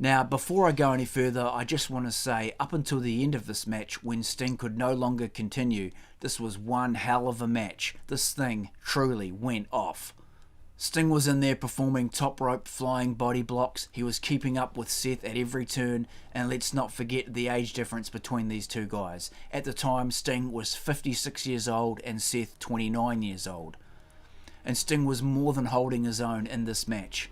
Now, before I go any further, I just want to say, up until the end of this match, when Sting could no longer continue, this was one hell of a match. This thing truly went off. Sting was in there performing top rope flying body blocks. He was keeping up with Seth at every turn, and let's not forget the age difference between these two guys. At the time, Sting was 56 years old and Seth 29 years old. And Sting was more than holding his own in this match.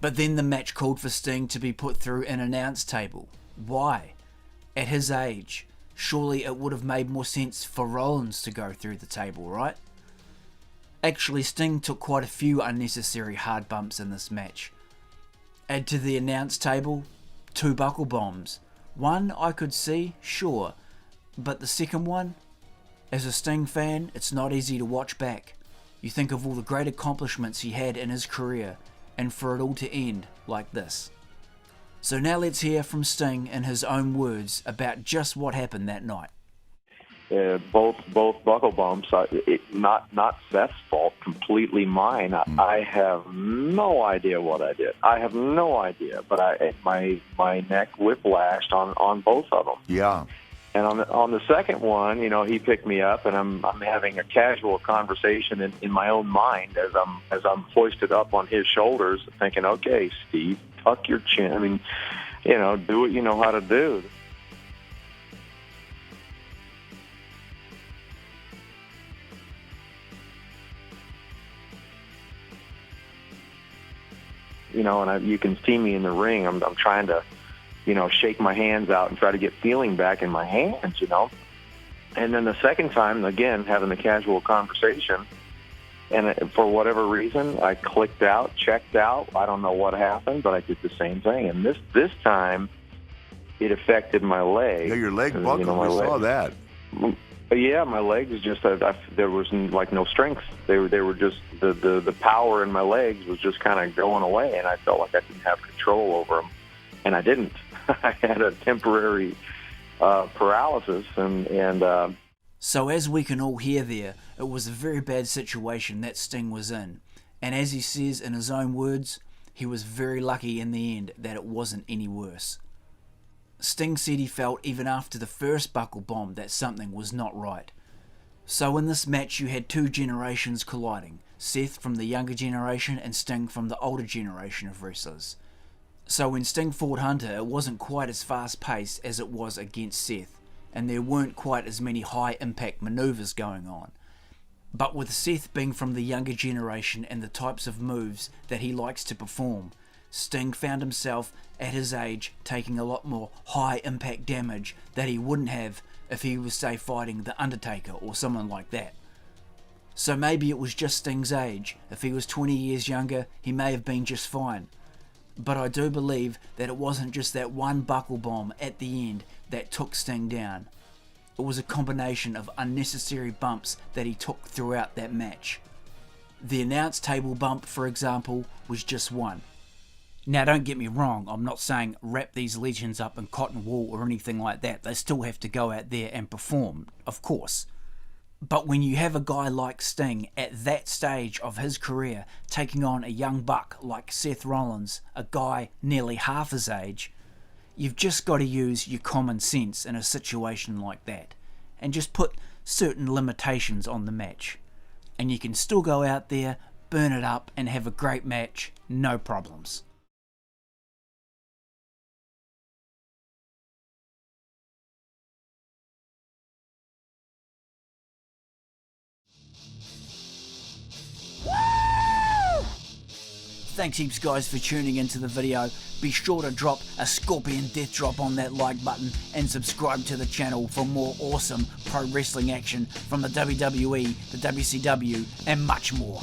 But then the match called for Sting to be put through an announce table. Why? At his age, surely it would have made more sense for Rollins to go through the table, right? Actually, Sting took quite a few unnecessary hard bumps in this match. Add to the announce table, 2 buckle bombs. One I could see, sure, but the second one? As a Sting fan, it's not easy to watch back. You think of all the great accomplishments he had in his career, and for it all to end like this. So now let's hear from Sting in his own words about just what happened that night. Both buckle bumps, not Seth's fault, completely mine. I have no idea what I did. I have no idea, but my neck whiplashed on both of them. Yeah. And on the second one, he picked me up, and I'm having a casual conversation in my own mind as I'm hoisted up on his shoulders, thinking, okay, Steve, tuck your chin. I mean, do what you know how to do. And you can see me in the ring. I'm trying to, shake my hands out and try to get feeling back in my hands, And then the second time, again, having the casual conversation, and for whatever reason, I clicked out, checked out. I don't know what happened, but I did the same thing. And this time, it affected my leg. Yeah, your leg buckled. We saw that. Yeah, my legs just, there was like no strength. They were just, the power in my legs was just kind of going away, and I felt like I didn't have control over them. And I didn't. I had a temporary paralysis, and So as we can all hear there, it was a very bad situation that Sting was in. And as he says in his own words, he was very lucky in the end that it wasn't any worse. Sting said he felt even after the first buckle bomb that something was not right. So in this match you had 2 generations colliding, Seth from the younger generation and Sting from the older generation of wrestlers. So when Sting fought Hunter, it wasn't quite as fast paced as it was against Seth, and there weren't quite as many high impact maneuvers going on. But with Seth being from the younger generation and the types of moves that he likes to perform, Sting found himself at his age taking a lot more high impact damage that he wouldn't have if he was, say, fighting The Undertaker or someone like that. So maybe it was just Sting's age. If he was 20 years younger, he may have been just fine. But I do believe that it wasn't just that one buckle bomb at the end that took Sting down. It was a combination of unnecessary bumps that he took throughout that match. The announce table bump, for example, was just one. Now don't get me wrong, I'm not saying wrap these legends up in cotton wool or anything like that. They still have to go out there and perform, of course. But when you have a guy like Sting at that stage of his career taking on a young buck like Seth Rollins, a guy nearly half his age, you've just got to use your common sense in a situation like that and just put certain limitations on the match. And you can still go out there, burn it up and have a great match, no problems. Thanks heaps guys for tuning into the video. Be sure to drop a scorpion death drop on that like button and subscribe to the channel for more awesome pro wrestling action from the WWE, the WCW and much more.